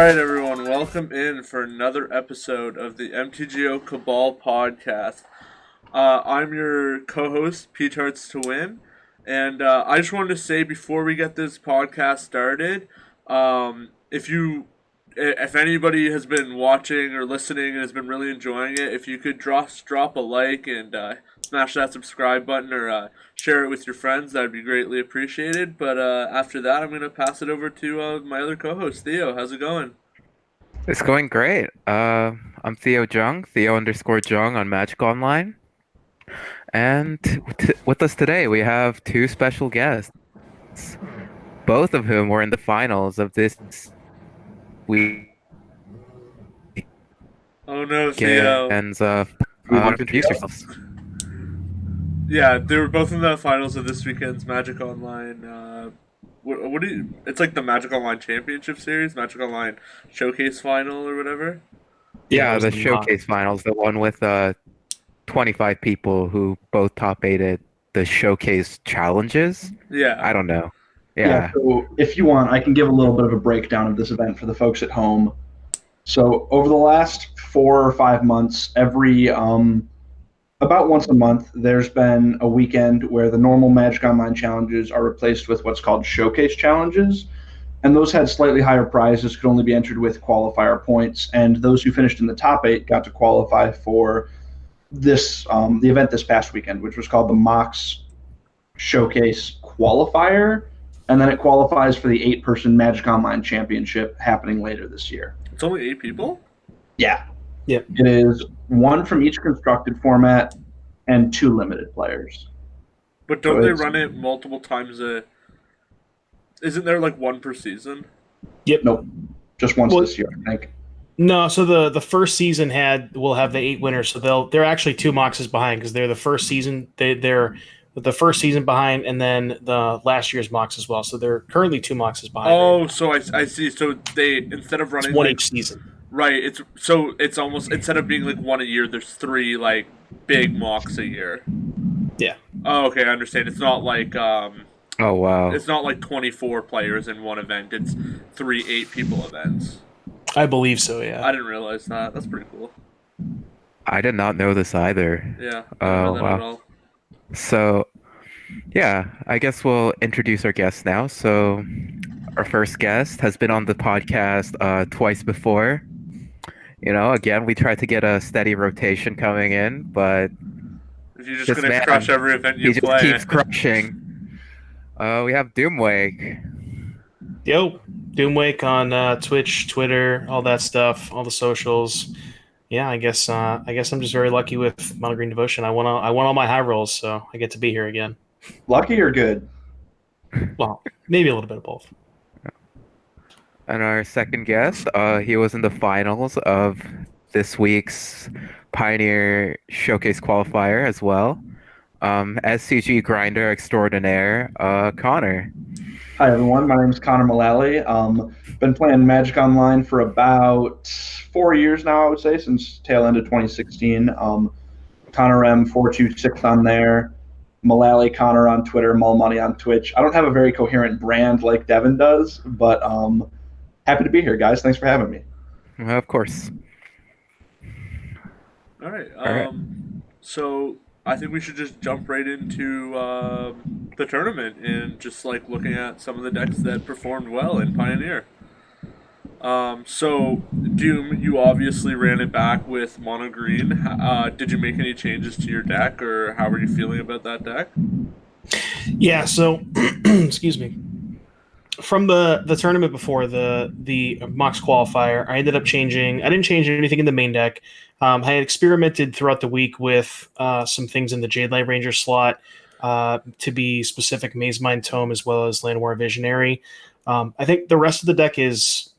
Alright, everyone, welcome in for another episode of the MTGO Cabal Podcast. I'm your co-host, Pete Hearts to Win, and I just wanted to say before we get this podcast started, if anybody has been watching or listening and has been really enjoying it, if you could drop a like and smash that subscribe button or share it with your friends, that would be greatly appreciated. But after that, I'm going to pass it over to my other co-host, Theo. How's it going? It's going great. I'm Theo Jung, Theo_Jung on Magic Online. And with us today, we have two special guests, both of whom were in the finals of this week. Oh no, Theo. And introduce yourselves. Yeah, they were both in the finals of this weekend's Magic Online. What do you? It's like the Magic Online Championship Series, Magic Online Showcase Final, or whatever. Yeah, the Showcase Finals, the one with 25 people who both top eighted the Showcase Challenges. Yeah. I don't know. Yeah. So if you want, I can give a little bit of a breakdown of this event for the folks at home. So over the last 4 or 5 months, every about once a month, there's been a weekend where the normal Magic Online challenges are replaced with what's called Showcase Challenges. And those had slightly higher prizes, could only be entered with qualifier points. And those who finished in the top 8 got to qualify for this the event this past weekend, which was called the MOCS Showcase Qualifier. And then it qualifies for the 8-person Magic Online Championship happening later this year. It's only 8 people? Yeah. Yep. It is 1 from each constructed format and 2 limited players. But don't they run it multiple times Isn't there like 1 per season? Yep. Nope. Just once this year, I think. No, so the first season will have the 8 winners, so they're actually 2 MOCSes behind because they're the first season. They're the first season behind, and then the last year's MOCS as well. So they're currently 2 MOCSes behind. Oh, so I see. So they, instead of running it's one each season. Right. It's almost, instead of being like 1 a year, there's 3 like big MOCS a year. Yeah. Oh, okay, I understand. It's not like Oh wow. It's not like 24 players in one event. It's 3 8-people events. I believe so. Yeah. I didn't realize that. That's pretty cool. I did not know this either. Yeah. Oh wow. So, yeah, I guess we'll introduce our guests now. So, our first guest has been on the podcast twice before. You know, again, we tried to get a steady rotation coming in, but if you're just gonna crush every event you play, he just keeps crushing. We have D00mwake. Yo, D00mwake on Twitch, Twitter, all that stuff, all the socials. Yeah, I guess I'm just very lucky with Mono Green Devotion. I won all my high rolls, so I get to be here again. Lucky or good? Well, maybe a little bit of both. And our second guest, he was in the finals of this week's Pioneer Showcase qualifier as well. SCG grinder extraordinaire, Connor. Hi everyone, my name is Connor Mullaly. Been playing Magic Online for about 4 years now, I would say, since tail end of 2016. Connor M426 on there, Mullaly Connor on Twitter, Mull Money on Twitch. I don't have a very coherent brand like Devon does, but happy to be here, guys. Thanks for having me. Of course. All right. So I think we should just jump right into the tournament and just like looking at some of the decks that performed well in Pioneer. So Doom, you obviously ran it back with mono green. Did you make any changes to your deck, or how were you feeling about that deck? Yeah. So, excuse me. From the tournament before the MOCS qualifier, I ended up changing. I didn't change anything in the main deck. I had experimented throughout the week with some things in the Jade Light Ranger slot, to be specific, Mazemind Tome as well as Llanowar Visionary. I think the rest of the deck is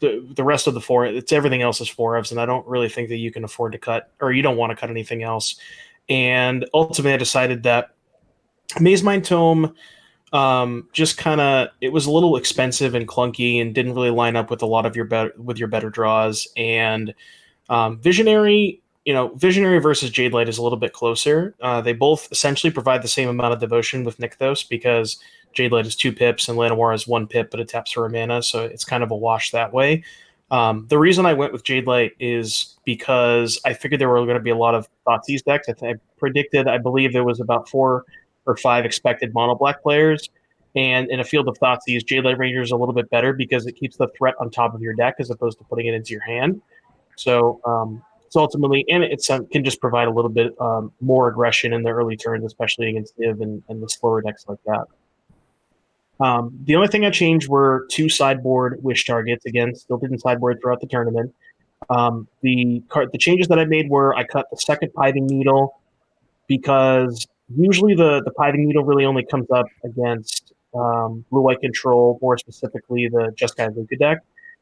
the rest of the 4. It's everything else is 4-ofs, and I don't really think that you can afford to cut, or you don't want to cut anything else. And ultimately, I decided that Mazemind Tome just kind of, it was a little expensive and clunky and didn't really line up with a lot of your better draws. And Visionary versus Jade Light is a little bit closer. They both essentially provide the same amount of devotion with Nykthos, because Jade Light is 2 pips and Llanowar is 1 pip, but it taps for a mana, so it's kind of a wash that way. The reason I went with Jade Light is because I figured there were going to be a lot of Thoughtseize decks. I predicted, I believe there was about 4 or 5 expected mono black players. And in a field of Thoughtseize, Jade Light Ranger is a little bit better because it keeps the threat on top of your deck as opposed to putting it into your hand. So ultimately, and it can just provide a little bit more aggression in the early turns, especially against Div and the slower decks like that. The only thing I changed were 2 sideboard wish targets. Again, still didn't sideboard throughout the tournament. The changes that I made were I cut the second Pithing Needle because usually the Pithing Needle really only comes up against blue-white control, more specifically the Jeskai Luka deck,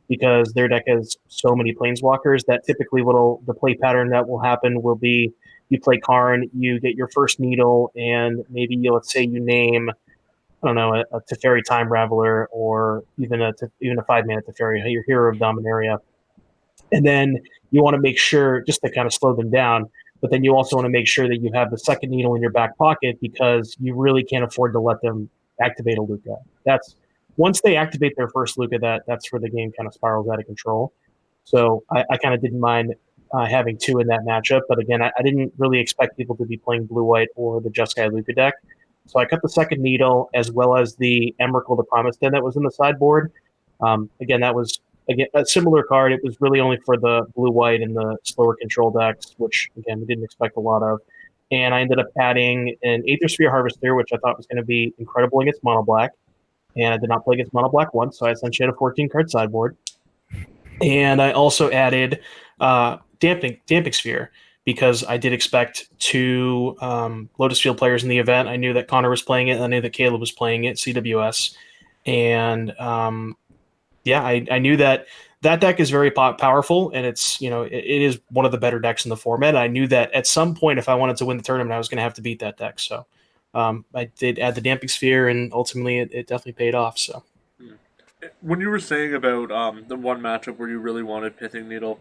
because their deck has so many planeswalkers that typically the play pattern that will happen will be you play Karn, you get your first Needle, and maybe let's say you name, I don't know, a Teferi Time Raveler or even a 5-mana Teferi, your Hero of Dominaria. And then you want to make sure, just to kind of slow them down, but then you also want to make sure that you have the second Needle in your back pocket because you really can't afford to let them activate a Luka. Once they activate their first Luka, that's where the game kind of spirals out of control. So I kind of didn't mind having 2 in that matchup. But again, I didn't really expect people to be playing blue-white or the Jeskai Luka deck. So I cut the second Needle as well as the Emrakul the Promised Den that was in the sideboard. Again, that was a similar card. It was really only for the blue-white and the slower control decks, which, again, we didn't expect a lot of. And I ended up adding an Aether Sphere Harvester, which I thought was going to be incredible against mono black. And I did not play against mono black once, so I essentially had a 14-card sideboard. And I also added Damping Sphere because I did expect 2 Lotus Field players in the event. I knew that Connor was playing it, and I knew that Caleb was playing it, CWS. And I knew that deck is very powerful, and it's it is one of the better decks in the format. I knew that at some point, if I wanted to win the tournament, I was going to have to beat that deck. So I did add the Damping Sphere, and ultimately it definitely paid off. So when you were saying about the one matchup where you really wanted Pithing Needle,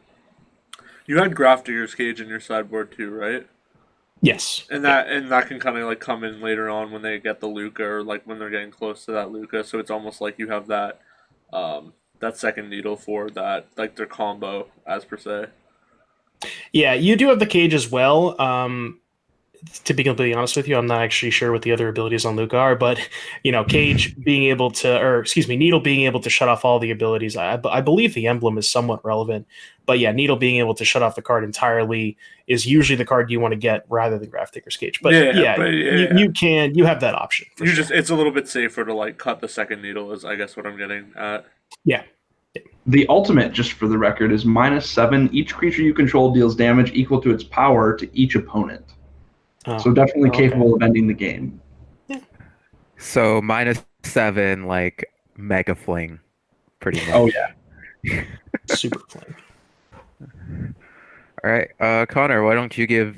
you had Grafdigger's Cage in your sideboard too, right? Yes. And that can kind of like come in later on when they get the Luka or like when they're getting close to that Luka. So it's almost like you have that that second Needle for that, like their combo as per se. Yeah, you do have the Cage as well. To be completely honest with you, I'm not actually sure what the other abilities on Luka are, but Cage being able to, Needle being able to shut off all the abilities. I believe the emblem is somewhat relevant, but yeah, Needle being able to shut off the card entirely is usually the card you want to get rather than Grafdigger's Cage. But you have that option. It's a little bit safer to like cut the second Needle, is I guess what I'm getting at. Yeah. The ultimate, just for the record, is -7. Each creature you control deals damage equal to its power to each opponent. So definitely capable of ending the game. Yeah. So -7, like Mega Fling, pretty much. Oh yeah. Super fling. All right, Connor, why don't you give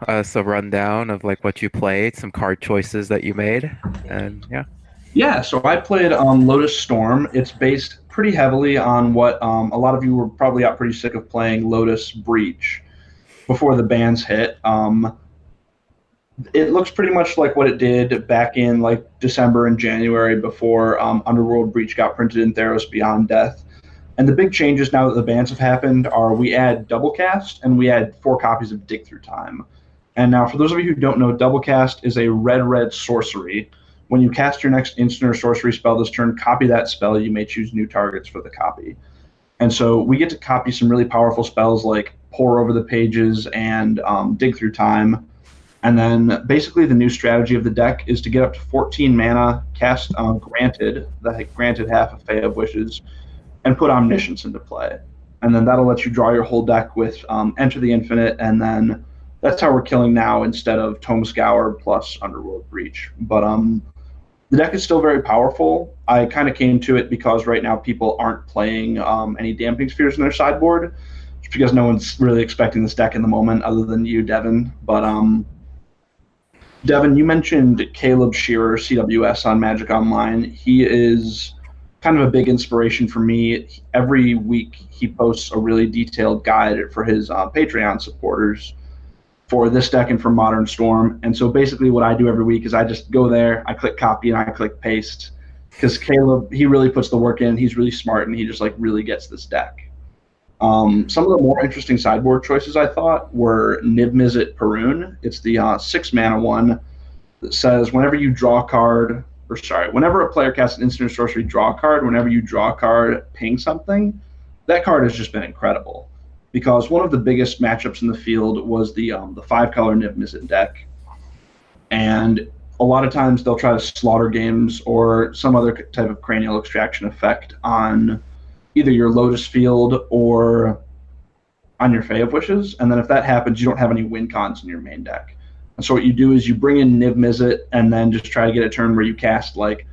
us a rundown of like what you played, some card choices that you made, and yeah. Yeah, so I played Lotus Storm. It's based pretty heavily on what a lot of you were probably out pretty sick of playing, Lotus Breach, before the bans hit. It looks pretty much like what it did back in like December and January before Underworld Breach got printed in Theros Beyond Death. And the big changes now that the bans have happened are we add Double Cast and we add 4 copies of Dig Through Time. And now for those of you who don't know, Double Cast is a red sorcery. When you cast your next instant or sorcery spell this turn, copy that spell. You may choose new targets for the copy. And so we get to copy some really powerful spells like Pore Over the Pages and Dig Through Time. And then basically the new strategy of the deck is to get up to 14 mana, cast Granted half of Fae of Wishes, and put Omniscience into play. And then that'll let you draw your whole deck with Enter the Infinite, and then that's how we're killing now instead of Tome Scour plus Underworld Breach. But the deck is still very powerful. I kind of came to it because right now people aren't playing any Damping Spheres in their sideboard, just because no one's really expecting this deck in the moment other than you, Devon. But Devon, you mentioned Caleb Shearer, CWS on Magic Online. He is kind of a big inspiration for me. Every week he posts a really detailed guide for his Patreon supporters for this deck and for Modern Storm. And so basically what I do every week is I just go there, I click copy, and I click paste. Because Caleb, he really puts the work in. He's really smart, and he just like really gets this deck. Some of the more interesting sideboard choices I thought were Niv Mizzet Perun. It's the 6-mana one that says whenever a player casts an instant or sorcery, draw a card. Whenever you draw a card, ping something. That card has just been incredible because one of the biggest matchups in the field was the 5-color Niv Mizzet deck. And a lot of times they'll try to slaughter games or some other type of cranial extraction effect on either your Lotus Field or on your Fae of Wishes. And then if that happens, you don't have any win cons in your main deck. And so what you do is you bring in Niv Mizzet and then just try to get a turn where you cast like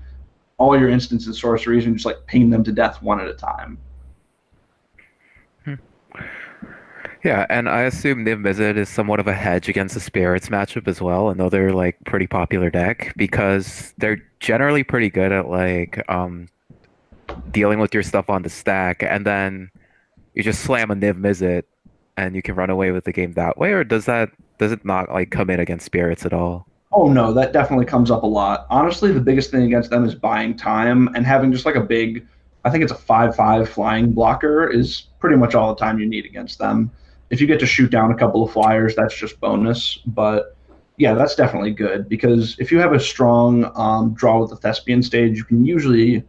all your instants and sorceries and just like ping them to death one at a time. Yeah, and I assume Niv Mizzet is somewhat of a hedge against the Spirits matchup as well. Another like pretty popular deck because they're generally pretty good at like dealing with your stuff on the stack, and then you just slam a Niv Mizzet and you can run away with the game that way. Or does it not like come in against Spirits at all? Oh no, that definitely comes up a lot. Honestly, the biggest thing against them is buying time and having just like a big, I think it's a 5/5 flying blocker is pretty much all the time you need against them. If you get to shoot down a couple of flyers, that's just bonus. But yeah, that's definitely good because if you have a strong draw with the Thespian stage, you can usually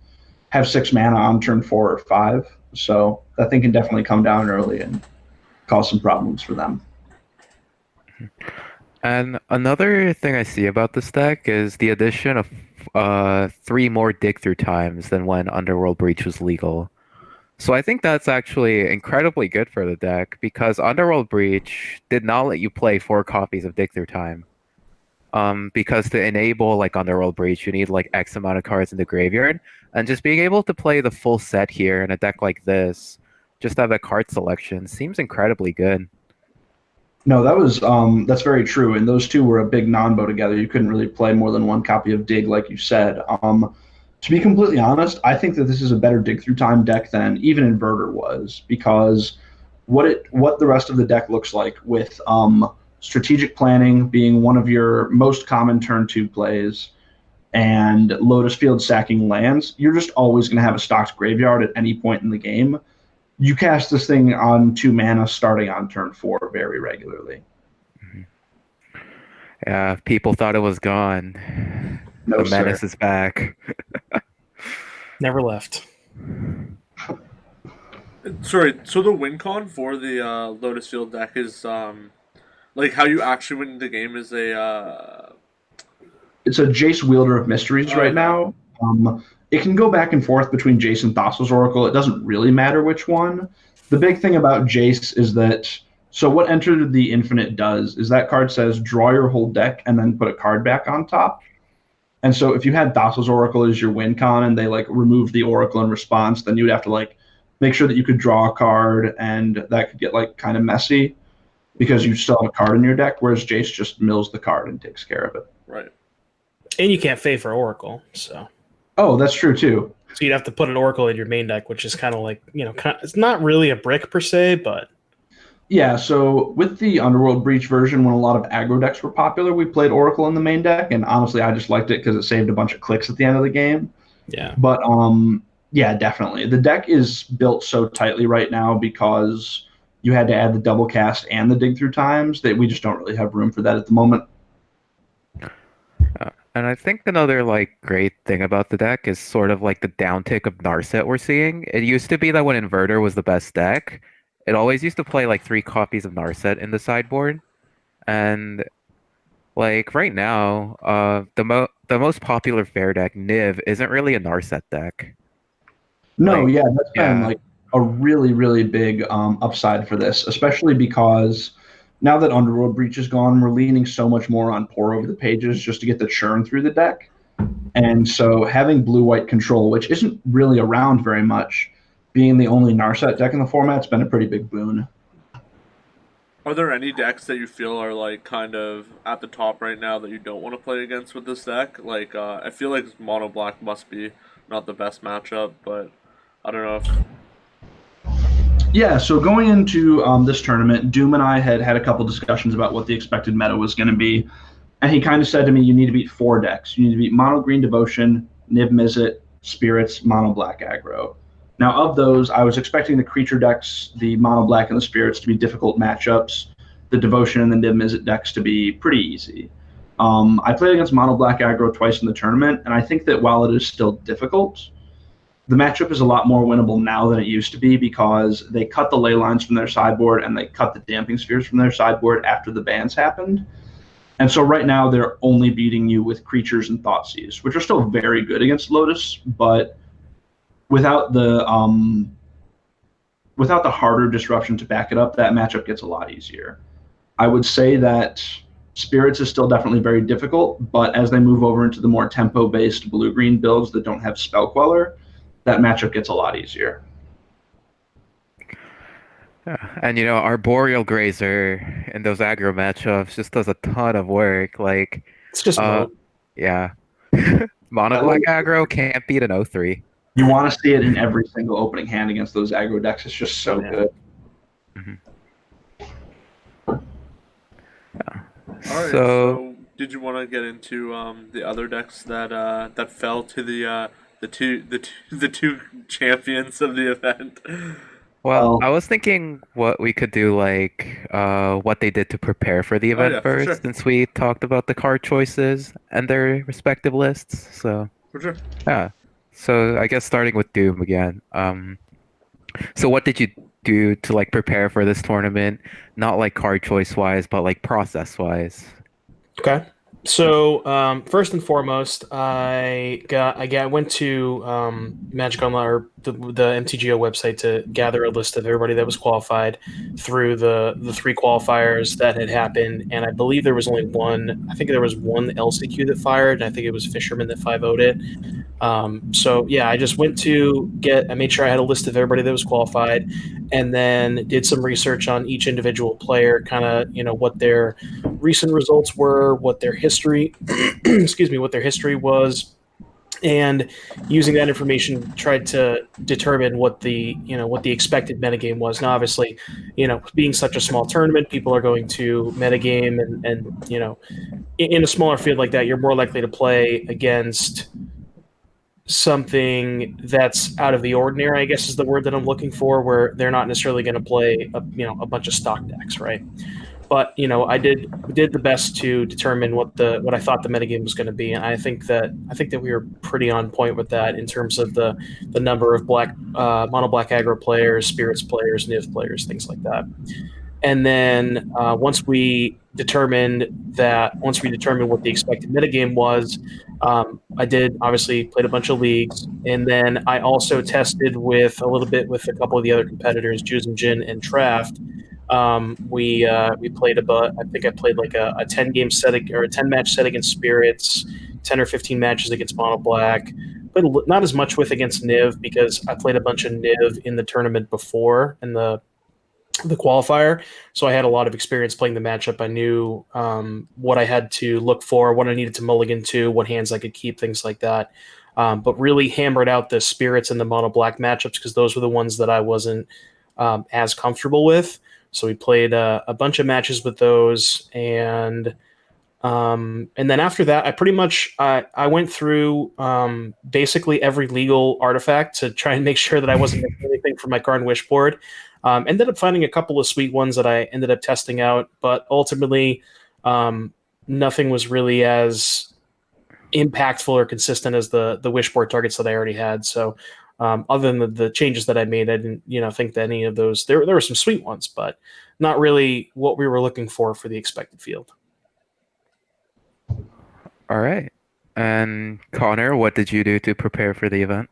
have 6 mana on turn 4 or 5. So that thing can definitely come down early and cause some problems for them. And another thing I see about this deck is the addition of 3 more dig through times than when Underworld Breach was legal. So I think that's actually incredibly good for the deck because Underworld Breach did not let you play 4 copies of dig through time. Because to enable like Underworld Breach, you need like X amount of cards in the graveyard, and just being able to play the full set here in a deck like this, just have a card selection, seems incredibly good. No, that's very true, and those two were a big non-bo together. You couldn't really play more than 1 copy of Dig, like you said. To be completely honest, I think that this is a better Dig Through Time deck than even Inverter was, because what the rest of the deck looks like with strategic planning being one of your most common turn 2 plays, and Lotus Field sacking lands, you're just always going to have a stocked graveyard at any point in the game. You cast this thing on 2 mana starting on turn 4 very regularly. Yeah, people thought it was gone. No, the menace sir. is back. Never left. Sorry, so the win con for the Lotus Field deck is like how you actually win the game is It's a Jace Wielder of Mysteries right now. It can go back and forth between Jace and Thassa's Oracle. It doesn't really matter which one. The big thing about Jace is that, so what Enter the Infinite does is that card says draw your whole deck and then put a card back on top. And so if you had Thassa's Oracle as your win con and they like removed the Oracle in response, then you'd have to like make sure that you could draw a card, and that could get like kind of messy because you still have a card in your deck, whereas Jace just mills the card and takes care of it. right. And you can't Fae for Oracle, so. Oh, that's true too. So you'd have to put an Oracle in your main deck, which is kind of like, it's not really a brick per se, but... Yeah, so with the Underworld Breach version, when a lot of aggro decks were popular, we played Oracle in the main deck, and honestly, I just liked it because it saved a bunch of clicks at the end of the game. Yeah. But, yeah, definitely. The deck is built so tightly right now because you had to add the double cast and the dig through times that we just don't really have room for that at the moment. And I think another like great thing about the deck is sort of like the downtick of Narset we're seeing. It used to be that when Inverter was the best deck, it always used to play like 3 copies of Narset in the sideboard. And like right now, the most popular fair deck, Niv, isn't really a Narset deck. No, Like, yeah, that's kind yeah. of like a really, really big upside for this, especially because now that Underworld Breach is gone, we're leaning so much more on pour over the pages just to get the churn through the deck. And so having blue-white control, which isn't really around very much, being the only Narset deck in the format's been a pretty big boon. Are there any decks that you feel are like kind of at the top right now that you don't want to play against with this deck? Like I feel like Mono Black must be not the best matchup, but I don't know if... Yeah, so going into this tournament, Doom and I had a couple discussions about what the expected meta was going to be, and he kind of said to me, you need to beat 4 decks. You need to beat Mono Green Devotion, Niv Mizzet, Spirits, Mono Black Aggro. Now, of those, I was expecting the creature decks, the mono black and the spirits, to be difficult matchups, the devotion and the Niv Mizzet decks to be pretty easy. I played against mono black aggro twice in the tournament, and I think that while it is still difficult, the matchup is a lot more winnable now than it used to be because they cut the ley lines from their sideboard and they cut the damping spheres from their sideboard after the bans happened. And so right now they're only beating you with creatures and Thoughtseize, which are still very good against Lotus, but without the harder disruption to back it up, that matchup gets a lot easier. I would say that Spirits is still definitely very difficult, but as they move over into the more tempo-based blue-green builds that don't have Spell Queller, that matchup gets a lot easier. Yeah. And our Boreal Grazer in those aggro matchups just does a ton of work. Like, It's just yeah, mono black aggro can't beat an 0-3. You want to see it in every single opening hand against those aggro decks. It's just so good. Mm-hmm. All right. So, did you want to get into the other decks that fell to the two champions of the event? Well, I was thinking what we could do, like what they did to prepare for the event first, sure. since we talked about the card choices and their respective lists. So For sure. yeah. So I guess starting with Doom again. So what did you do to like prepare for this tournament? Not like card choice wise, but like process wise. Okay. So first and foremost, I went to Magic Online or the MTGO website to gather a list of everybody that was qualified through the three qualifiers that had happened, and I believe there was only one. I think there was one LCQ that fired, and I think it was Fisherman that 5-0'd it. So yeah, I just went to I made sure I had a list of everybody that was qualified, and then did some research on each individual player, kind of what their recent results were, what their history, what their history was, and using that information tried to determine what the expected metagame was. Now, obviously, being such a small tournament, people are going to metagame, and in a smaller field like that, you're more likely to play against something that's out of the ordinary, I guess is the word that I'm looking for, where they're not necessarily going to play a bunch of stock decks, right? But I did the best to determine what I thought the metagame was going to be, and I think that we were pretty on point with that in terms of the number of mono black aggro players, spirits players, Niv players, things like that. And then once we determined what the expected metagame was, I did obviously played a bunch of leagues, and then I also tested a little bit with a couple of the other competitors, Juice and Jin and Traft. We played I think I played like a 10-game set or a 10-match set against Spirits, 10 or 15 matches against Mono Black, but not as much against Niv because I played a bunch of Niv in the tournament before in the qualifier, so I had a lot of experience playing the matchup. I knew what I had to look for, what I needed to mulligan to, what hands I could keep, things like that. But really hammered out the Spirits and the Mono Black matchups because those were the ones that I wasn't as comfortable with. So we played a bunch of matches with those, and then after that, I pretty much I went through basically every legal artifact to try and make sure that I wasn't missing anything from my Garden Wish board. Ended up finding a couple of sweet ones that I ended up testing out, but ultimately nothing was really as impactful or consistent as the wish board targets that I already had. So other than the changes that I made, I didn't think that any of those there were some sweet ones, but not really what we were looking for the expected field. All right. And Connor, what did you do to prepare for the event?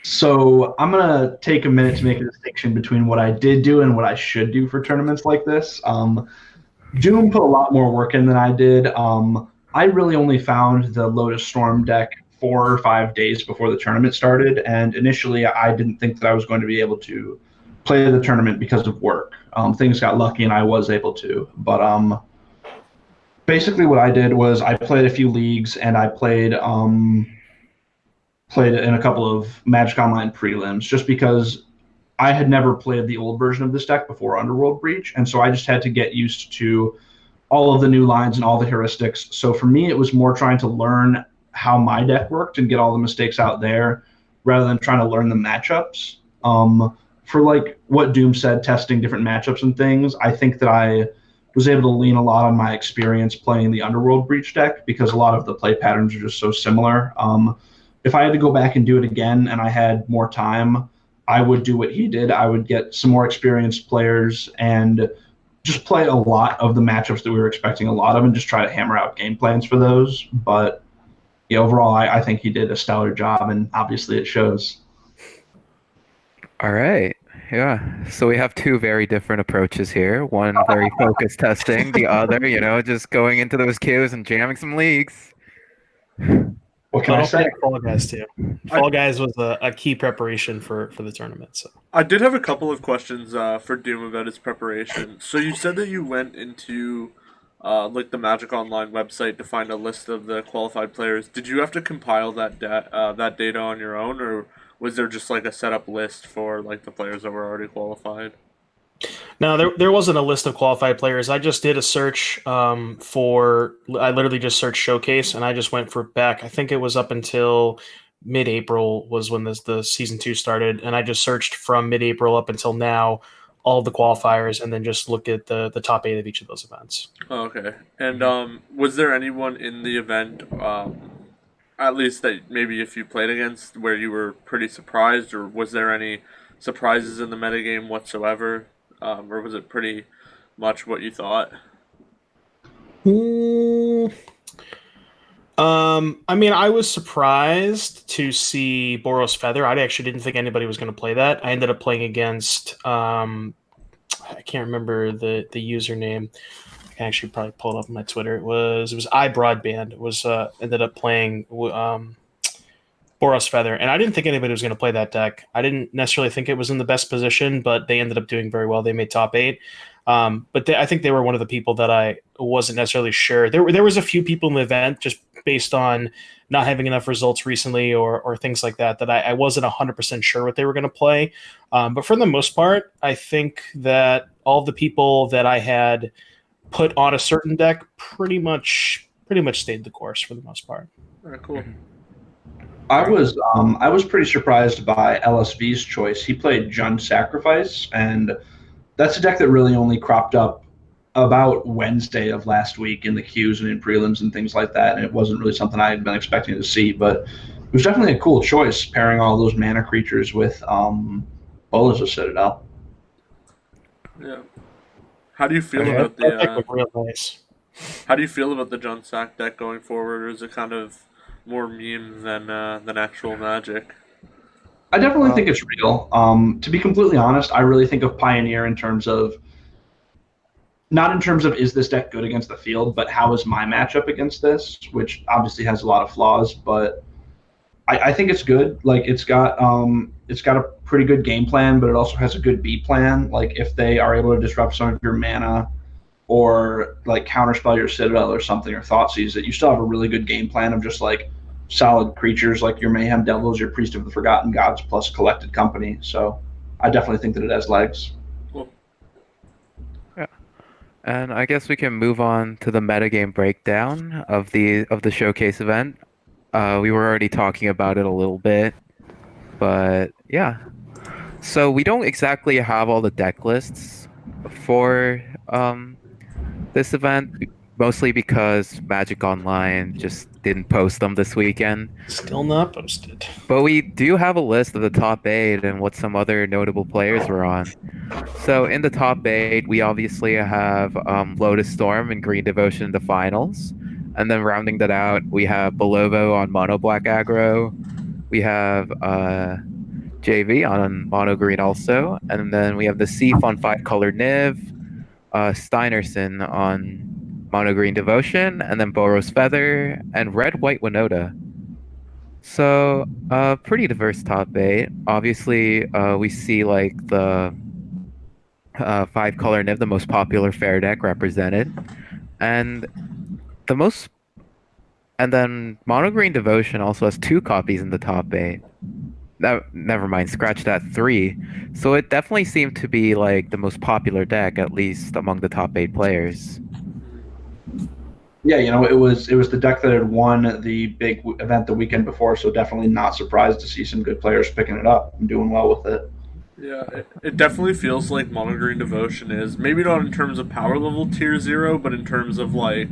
So I'm going to take a minute to make a distinction between what I did do and what I should do for tournaments like this. Doom put a lot more work in than I did. I really only found the Lotus Storm deck 4 or 5 days before the tournament started, and initially I didn't think that I was going to be able to play the tournament because of work. Things got lucky and I was able to, but basically what I did was I played a few leagues and I played in a couple of Magic Online prelims just because I had never played the old version of this deck before Underworld Breach, and so I just had to get used to all of the new lines and all the heuristics. So for me, it was more trying to learn how my deck worked and get all the mistakes out there rather than trying to learn the matchups. For like what Doom said, testing different matchups and things, I think that I was able to lean a lot on my experience playing the Underworld Breach deck because a lot of the play patterns are just so similar. If I had to go back and do it again and I had more time, I would do what he did. I would get some more experienced players and just play a lot of the matchups that we were expecting a lot of and just try to hammer out game plans for those. But yeah, overall, I think he did a stellar job, and obviously it shows. All right. Yeah. So we have two very different approaches here. One very focused testing, the other, just going into those queues and jamming some leagues. What can I say? Fall Guys too. Fall Guys was a key preparation for the tournament. So I did have a couple of questions for Doom about his preparation. So you said that you went into like the Magic Online website to find a list of the qualified players. Did you have to compile that that data on your own, or was there just like a setup list for like the players that were already qualified? No, there wasn't a list of qualified players. I just did a search I literally just searched Showcase, and I just went for back. I think it was up until mid-April was when the Season 2 started, and I just searched from mid-April up until now all of the qualifiers and then just looked at the top 8 of each of those events. Oh, okay. And was there anyone in the event, at least that maybe if you played against, where you were pretty surprised, or was there any surprises in the metagame whatsoever? Or was it pretty much what you thought? I mean, I was surprised to see Boros Feather. I actually didn't think anybody was going to play that. I ended up playing against, I can't remember the username. I can actually probably pull it up on my Twitter. It was iBroadband. It was ended up playing Boros Feather, and I didn't think anybody was going to play that deck. I didn't necessarily think it was in the best position, but they ended up doing very well. They made top 8. But I think they were one of the people that I wasn't necessarily sure. There was a few people in the event just based on not having enough results recently or things like that I wasn't 100% sure what they were going to play. But for the most part, I think that all the people that I had put on a certain deck pretty much stayed the course for the most part. All right, cool. I was pretty surprised by LSV's choice. He played Jund Sacrifice, and that's a deck that really only cropped up about Wednesday of last week in the queues and in prelims and things like that, and it wasn't really something I had been expecting to see, but it was definitely a cool choice, pairing all those mana creatures with Bolas of Citadel. Yeah. How do you feel about that deck was real nice. How do you feel about the Jund Sack deck going forward, or is it kind of more meme than actual Magic? I definitely think it's real. To be completely honest, I really think of Pioneer in terms of not in terms of is this deck good against the field, but how is my matchup against this, which obviously has a lot of flaws, but I think it's good. Like it's got a pretty good game plan, but it also has a good B plan. Like if they are able to disrupt some of your mana or like counterspell your Citadel or something, or Thoughtseize it, you still have a really good game plan of just like solid creatures like your Mayhem Devils, your Priest of the Forgotten Gods, plus Collected Company. So I definitely think that it has legs. Cool. Yeah. And I guess we can move on to the metagame breakdown of the showcase event. We were already talking about it a little bit, but yeah. So we don't exactly have all the deck lists for this event, mostly because Magic Online just didn't post them this weekend. Still not posted. But we do have a list of the top 8 and what some other notable players were on. So in the top 8, we obviously have Lotus Storm and Green Devotion in the finals. And then rounding that out, we have Belovo on Mono Black Aggro. We have JV on Mono Green also. And then we have the Seaf on 5-color Niv. Steinerson on Mono Green Devotion, and then Boros Feather, and Red White Winota. So, pretty diverse top 8. Obviously, we see like the 5-color Niv, the most popular fair deck represented, and then Mono Green Devotion also has 2 copies in the top 8. Never mind, scratch that, 3. So it definitely seemed to be like the most popular deck, at least among the top 8 players. Yeah, it was the deck that had won the big event the weekend before, so definitely not surprised to see some good players picking it up and doing well with it. Yeah, it definitely feels like Mono Green Devotion is maybe not in terms of power level tier 0, but in terms of like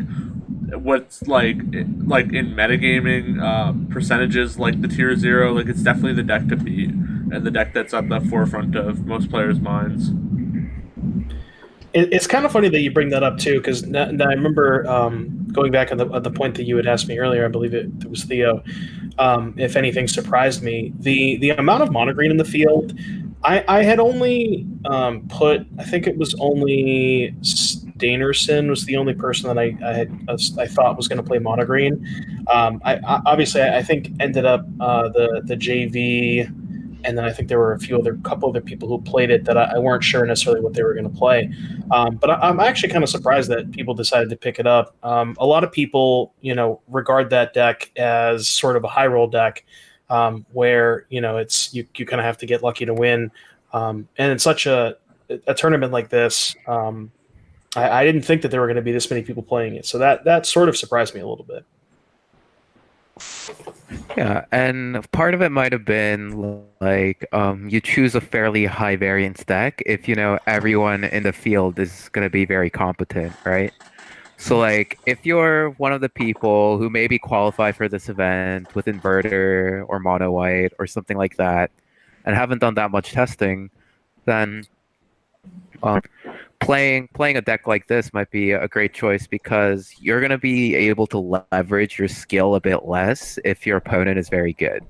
what's like in metagaming percentages like the tier 0, like it's definitely the deck to beat and the deck that's at the forefront of most players' minds. It's kind of funny that you bring that up too, because now I remember going back on the point that you had asked me earlier. I believe it was Theo. If anything surprised me, the amount of monogreen in the field. I had only put. I think it was only Stainerson was the only person that I thought was going to play monogreen. Obviously I think ended up the JV, and then I think there were couple other people who played it that I weren't sure necessarily what they were going to play. But I'm actually kind of surprised that people decided to pick it up. A lot of people, regard that deck as sort of a high roll deck, where it's you kind of have to get lucky to win. And in such a tournament like this, I didn't think that there were going to be this many people playing it. So that sort of surprised me a little bit. Yeah, and part of it might have been like you choose a fairly high variance deck if you know everyone in the field is going to be very competent, right? So like if you're one of the people who maybe qualify for this event with inverter or mono white or something like that and haven't done that much testing, then um, playing a deck like this might be a great choice because you're going to be able to leverage your skill a bit less if your opponent is very good.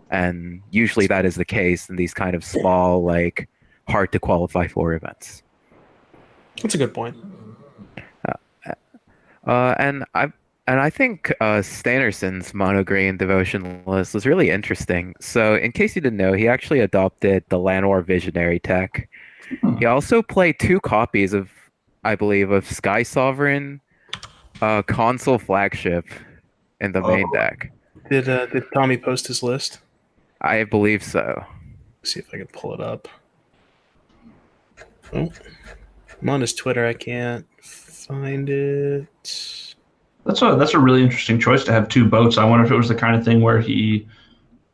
And usually that is the case in these kind of small, like hard to qualify for events. That's a good point. And I think Stainerson's monogreen devotion list was really interesting. So in case you didn't know, he actually adopted the Llanowar Visionary tech. He also played 2 copies of, I believe, of Sky Sovereign console flagship in the main deck. Did Tommy post his list? I believe so. Let's see if I can pull it up. Oh, I'm on his Twitter. I can't find it. That's a really interesting choice to have 2 boats. I wonder if it was the kind of thing where he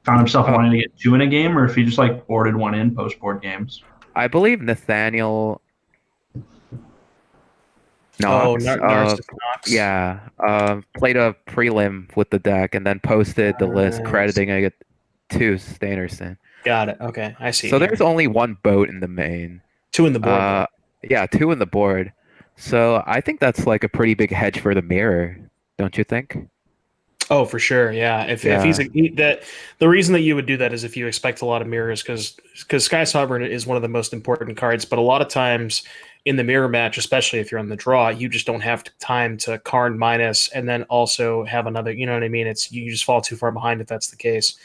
found himself wanting to get 2 in a game, or if he just like boarded one in post board games. I believe Nathaniel Knox. Narcissus Knox. Yeah, played a prelim with the deck and then posted the list crediting it to Stainerson. Got it. Okay, I see. So there's only 1 boat in the main. 2 in the board. Yeah, 2 in the board. So I think that's like a pretty big hedge for the mirror, don't you think? Oh, for sure. Yeah. If he's the reason that you would do that is if you expect a lot of mirrors, because Sky Sovereign is one of the most important cards. But a lot of times in the mirror match, especially if you're on the draw, you just don't have time to Karn minus and then also have another. You know what I mean? It's you just fall too far behind if that's the case.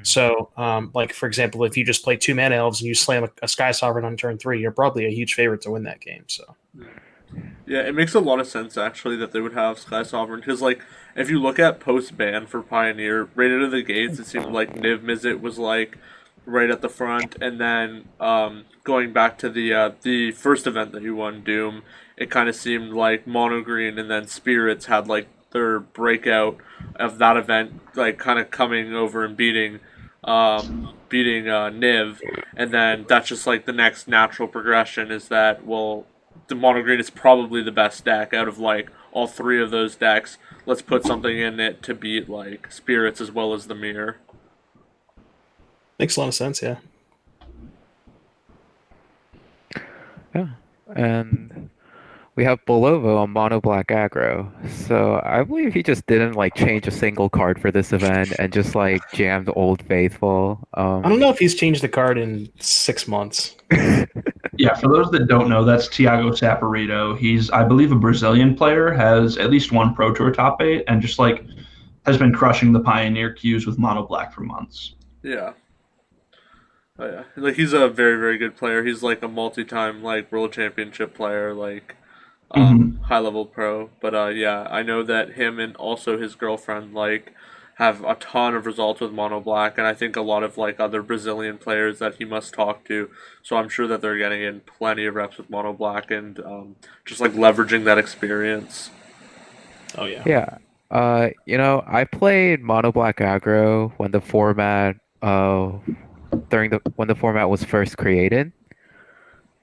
So, like for example, if you just play 2 mana elves and you slam a Sky Sovereign on turn 3, you're probably a huge favorite to win that game. So. Yeah, it makes a lot of sense actually that they would have Sky Sovereign because like if you look at post ban for Pioneer, right out of the gates, it seemed like Niv Mizzet was like right at the front, and then going back to the first event that he won, Doom, it kind of seemed like Mono Green and then Spirits had like their breakout of that event, like kind of coming over and beating Niv, and then that's just like the next natural progression is that the mono green is probably the best deck out of like all 3 of those decks. Let's put something in it to beat like Spirits as well as the Mirror. Makes a lot of sense, yeah. Yeah. And we have Bolovo on mono black aggro. So I believe he just didn't like change a single card for this event and just like jammed Old Faithful. I don't know if he's changed the card in 6 months. Yeah, for those that don't know, that's Thiago Saporito. He's, I believe, a Brazilian player, has at least 1 Pro Tour top 8, and just like has been crushing the Pioneer queues with mono black for months. Yeah. Oh, yeah. Like he's a very, very good player. He's like a multi-time like world championship player, like high level pro. But yeah, I know that him and also his girlfriend like have a ton of results with mono black, and I think a lot of like other Brazilian players that he must talk to. So I'm sure that they're getting in plenty of reps with mono black and just like leveraging that experience. Oh yeah. Yeah. I played mono black aggro when the format when the format was first created.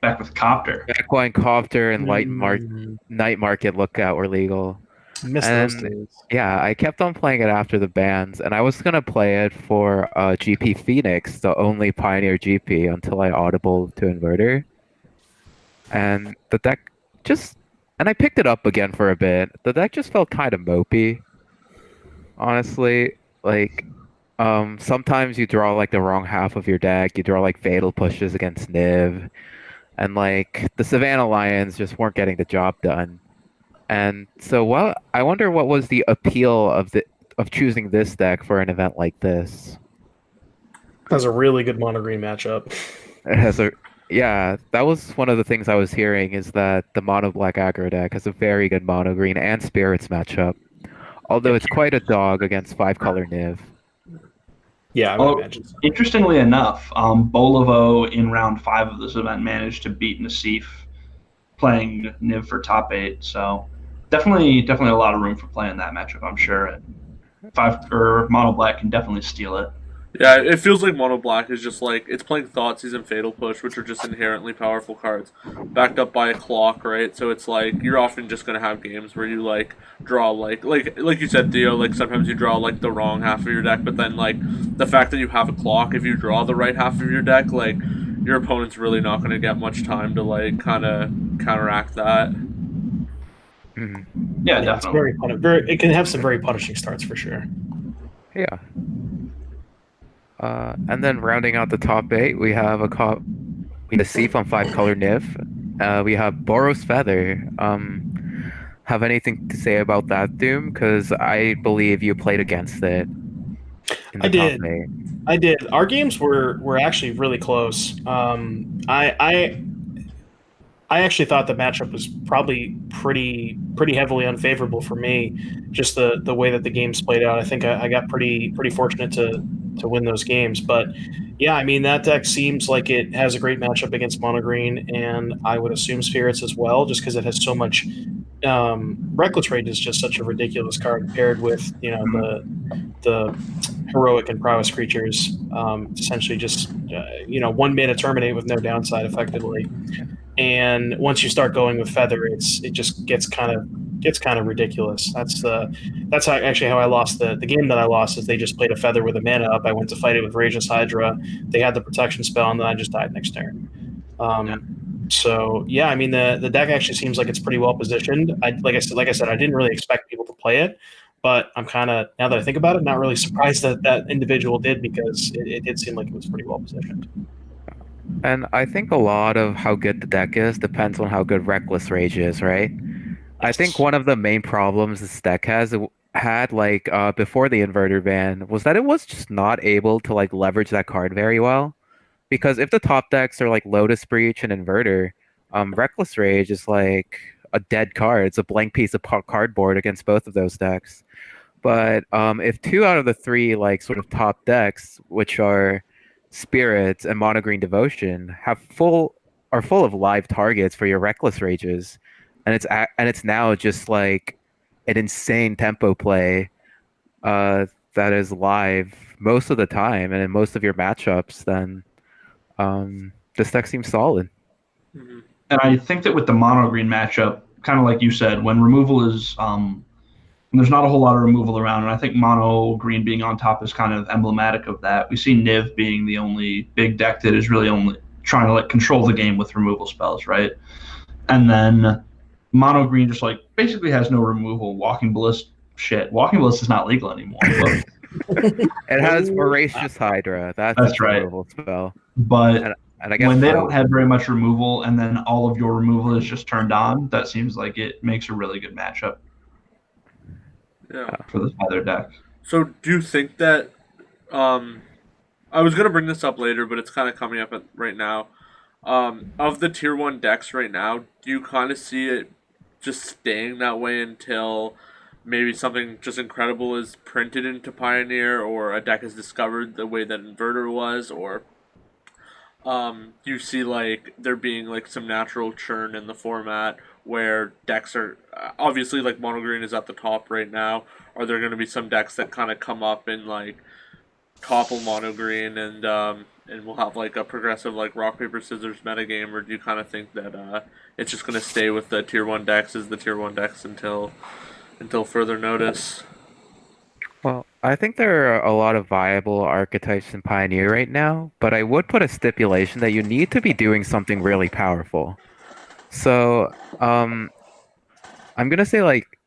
Back with Copter. Back when Copter and Mm, Night Market Lookout were legal. I miss those And days. yeah, I kept on playing it after the bans, and I was gonna play it for GP Phoenix, the only Pioneer GP, until I audible to Inverter. And the deck just, and I picked it up again for a bit. The deck just felt kind of mopey, honestly. Like, sometimes you draw like the wrong half of your deck. You draw like Fatal Pushes against Niv, and like the Savannah Lions just weren't getting the job done. And so, I wonder what was the appeal of choosing this deck for an event like this. That's a really good mono green matchup. It has a Yeah, that was one of the things I was hearing is that the mono black aggro deck has a very good mono green and spirits matchup. Although it's quite a dog against 5-color Niv. Yeah, I would imagine so. Interestingly enough, Bolivo in round 5 of this event managed to beat Nassif playing Niv for top 8. So definitely a lot of room for playing that matchup, I'm sure. And mono black can definitely steal it. Yeah, it feels like Mono Black is just like, it's playing Thoughtseize and Fatal Push, which are just inherently powerful cards, backed up by a clock, right? So it's like, you're often just going to have games where you, like, draw, like you said, Theo, like, sometimes you draw, like, the wrong half of your deck, but then, like, the fact that you have a clock, if you draw the right half of your deck, like, your opponent's really not going to get much time to, like, kind of counteract that. Mhm. Yeah, Yeah, it's definitely. it can have some very punishing starts for sure. Yeah. And then rounding out the top 8, we have the Seaf on 5-color Niv. We have Boros Feather. Have anything to say about that, Doom? Because I believe you played against it in the top 8. I did. Our games were actually really close. I actually thought the matchup was probably pretty heavily unfavorable for me. Just the way that the games played out. I think I got pretty fortunate to win those games. But yeah, I mean that deck seems like it has a great matchup against mono green, and I would assume spirits as well, just because it has so much. Reckless Rage is just such a ridiculous card paired with the heroic and prowess creatures. Essentially, just 1 mana terminate with no downside, effectively. And once you start going with feather, it just gets kind of ridiculous. That's actually how I lost the game that I lost is they just played a feather with a mana up. I went to fight it with Rageous Hydra. They had the protection spell, and then I just died next turn. So yeah, I mean the deck actually seems like it's pretty well positioned. Like I said, I didn't really expect people to play it, but I'm kind of, now that I think about it, not really surprised that that individual did, because it did seem like it was pretty well positioned. And I think a lot of how good the deck is depends on how good Reckless Rage is, right? I think Yes. one of the main problems this deck had like before the inverter ban was that it was just not able to like leverage that card very well. Because if the top decks are like Lotus Breach and Inverter, Reckless Rage is like a dead card. It's a blank piece of cardboard against both of those decks. But if 2 out of the 3 like sort of top decks, which are Spirits and Mono Green Devotion, are full of live targets for your Reckless Rages, and it's now just like an insane tempo play that is live most of the time and in most of your matchups, then this deck seems solid. Mm-hmm. And I think that with the mono green matchup, kind of like you said, when removal is when there's not a whole lot of removal around, and I think mono green being on top is kind of emblematic of that. We see Niv being the only big deck that is really only trying to like control the game with removal spells, right? And then mono green just like basically has no removal. Walking Ballista, shit. Walking Ballista is not legal anymore. It has Voracious Hydra. That's its right. removal spell. But And I guess when they don't have very much removal, and then all of your removal is just turned on, that seems like it makes a really good matchup. Yeah. For this other deck. So do you think that I was gonna bring this up later, but it's kind of coming up right now. Of the tier 1 decks right now, do you kind of see it just staying that way until maybe something just incredible is printed into Pioneer, or a deck is discovered the way that Inverter was, or do you see like there being like some natural churn in the format where decks are obviously like mono green is at the top right now? Are there going to be some decks that kind of come up and like topple mono green and we'll have like a progressive like rock paper scissors metagame, or do you kind of think that it's just gonna stay with the tier 1 decks as the tier 1 decks until further notice? Well, I think there are a lot of viable archetypes in Pioneer right now, but I would put a stipulation that you need to be doing something really powerful. So, I'm gonna say like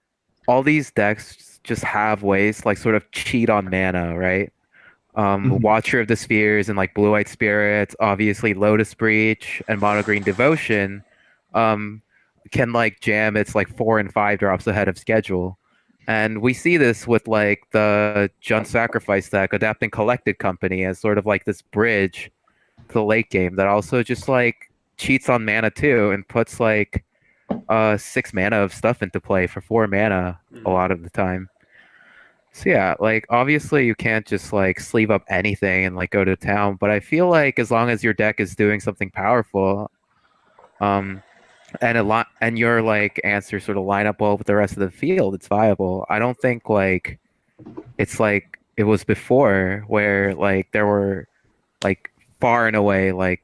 all these decks just have ways to, like sort of cheat on mana, right? Watcher of the Spheres and like Blue-White Spirits, obviously Lotus Breach and Mono Green Devotion, um, can like jam its like 4 and 5 drops ahead of schedule. And we see this with like the Jund Sacrifice deck, Adapting Collected Company, as sort of like this bridge to the late game that also just like cheats on mana too and puts like 6 mana of stuff into play for 4 mana a lot of the time. So yeah, like obviously you can't just like sleeve up anything and like go to town, but I feel like as long as your deck is doing something powerful, um, and your like answers sort of line up well with the rest of the field, it's viable. I don't think like it's like it was before where like there were like far and away like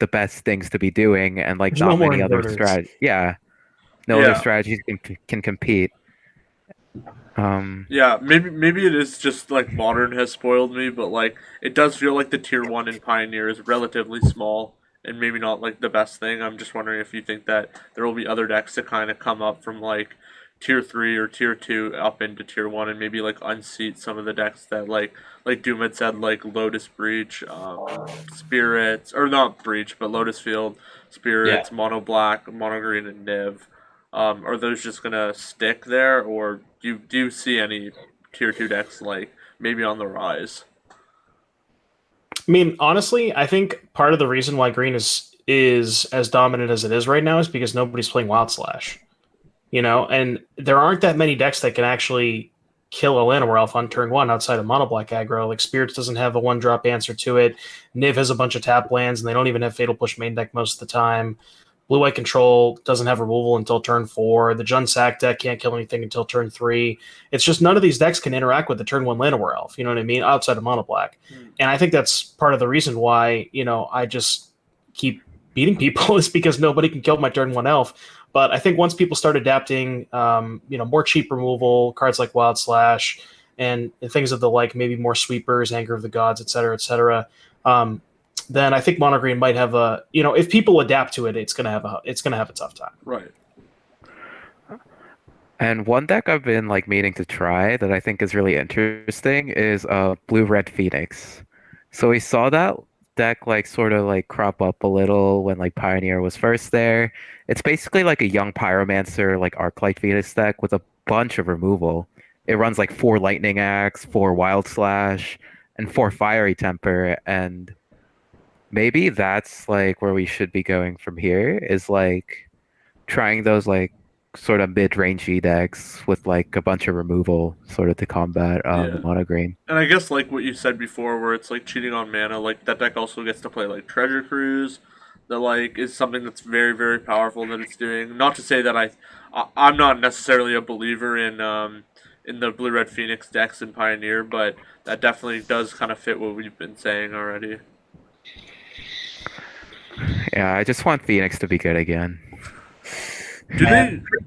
the best things to be doing and like There's not no more many other inverters. strategies. Yeah, no Yeah. other strategies can compete. Yeah, maybe it is just like modern has spoiled me, but like it does feel like the tier 1 in Pioneer is relatively small and maybe not like the best thing. I'm just wondering if you think that there will be other decks to kind of come up from like tier 3 or tier 2 up into tier 1 and maybe like unseat some of the decks that like Doom had said, like Lotus Breach, Spirits, or not Breach, but Lotus Field, Spirits, Mono Black, Mono Green, and Niv. Are those just gonna stick there, or do you see any tier 2 decks like maybe on the rise? I mean, honestly, I think part of the reason why green is as dominant as it is right now is because nobody's playing Wild Slash. You know, and there aren't that many decks that can actually kill a Llanowar Elf on turn 1 outside of Mono Black aggro. Like Spirits doesn't have a 1-drop answer to it. Niv has a bunch of tap lands, and they don't even have Fatal Push main deck most of the time. Blue-White Control doesn't have removal until turn 4. The Jund Sack deck can't kill anything until turn 3. It's just none of these decks can interact with the turn 1 Llanowar Elf, you know what I mean, outside of Mono Black. And I think that's part of the reason why, you know, I just keep beating people is because nobody can kill my turn 1 Elf. But I think once people start adapting, you know, more cheap removal, cards like Wild Slash, and things of the like, maybe more sweepers, Anger of the Gods, et cetera, then I think Mono Green might have a, you know, if people adapt to it, it's gonna have a tough time. Right. And one deck I've been like meaning to try that I think is really interesting is Blue-Red Phoenix. So we saw that deck like sort of like crop up a little when like Pioneer was first there. It's basically like a young Pyromancer like Arclight Phoenix deck with a bunch of removal. It runs like 4 Lightning Axe, 4 Wild Slash, and 4 Fiery Temper, and maybe that's like where we should be going from here is like trying those like sort of mid-rangey decks with like a bunch of removal sort of to combat Mono Green. And I guess like what you said before, where it's like cheating on mana, like that deck also gets to play like Treasure Cruise, that like is something that's very very powerful that it's doing. Not to say that I'm not necessarily a believer in the Blue-Red Phoenix decks in Pioneer, but that definitely does kind of fit what we've been saying already. Yeah, I just want Phoenix to be good again. Do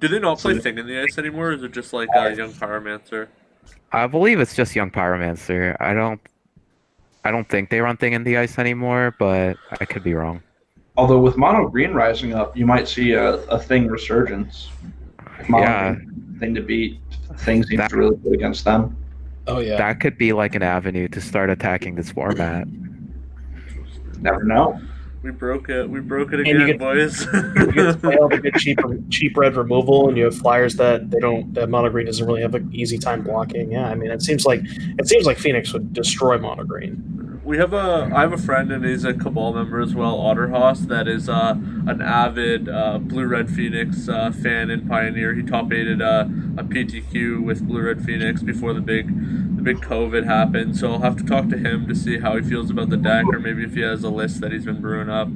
they not play Thing in the Ice anymore, or is it just like a young Pyromancer? I believe it's just young Pyromancer. I don't think they run Thing in the Ice anymore, but I could be wrong. Although with Mono Green rising up, you might see a Thing resurgence. Thing to beat. Thing seems to really good against them. Oh yeah, that could be like an avenue to start attacking this format. Never know. We broke it. We broke it again, boys. You get to play all the good cheap red removal, and you have flyers that Mono Green doesn't really have an easy time blocking. Yeah, I mean it seems like Phoenix would destroy Mono Green. I have a friend, and he's a Cabal member as well, Otterhoss, that is an avid Blue-Red Phoenix fan in Pioneer. He top 8'd a PTQ with Blue-Red Phoenix before the big COVID happened, so I'll have to talk to him to see how he feels about the deck, or maybe if he has a list that he's been brewing up